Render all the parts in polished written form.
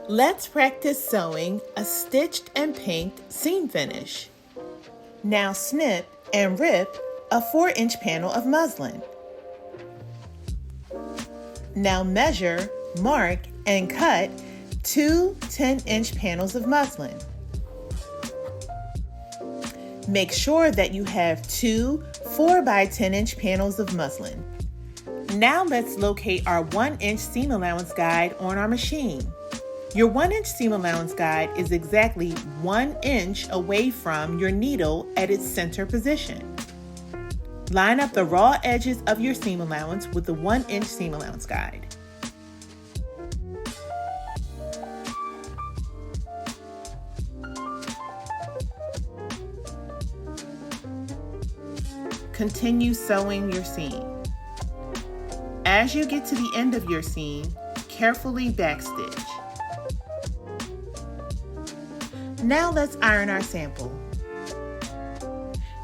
Let's practice sewing a stitched and pinked seam finish. Now snip and rip a 4-inch panel of muslin. Now measure, mark, and cut 2 10-inch panels of muslin. Make sure that you have 2 4 by 10-inch panels of muslin. Now let's locate our 1-inch seam allowance guide on our machine. Your 1-inch seam allowance guide is exactly 1 inch away from your needle at its center position. Line up the raw edges of your seam allowance with the 1-inch seam allowance guide. Continue sewing your seam. As you get to the end of your seam, carefully backstitch. Now let's iron our sample.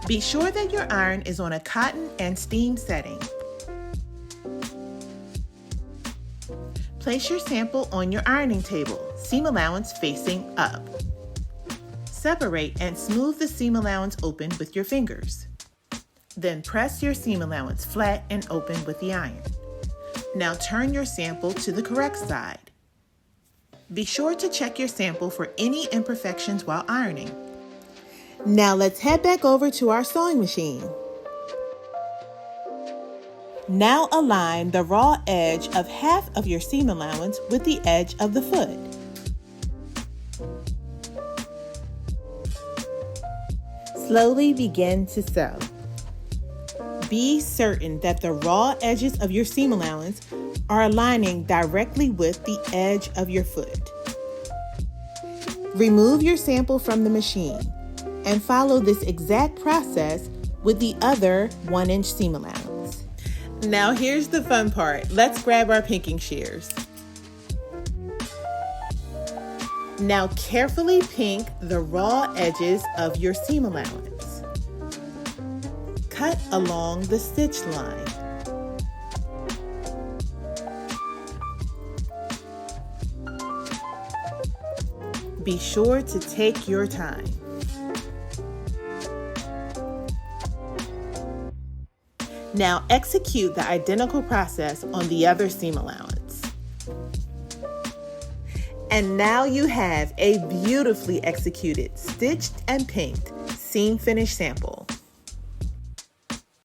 Be sure that your iron is on a cotton and steam setting. Place your sample on your ironing table, seam allowance facing up. Separate and smooth the seam allowance open with your fingers. Then press your seam allowance flat and open with the iron. Now turn your sample to the correct side. Be sure to check your sample for any imperfections while ironing. Now let's head back over to our sewing machine. Now align the raw edge of half of your seam allowance with the edge of the foot. Slowly begin to sew. Be certain that the raw edges of your seam allowance are aligning directly with the edge of your foot. Remove your sample from the machine and follow this exact process with the other 1-inch seam allowance. Now here's the fun part. Let's grab our pinking shears. Now carefully pink the raw edges of your seam allowance. Cut along the stitch line. Be sure to take your time. Now execute the identical process on the other seam allowance. And now you have a beautifully executed, stitched and pinked seam finish sample.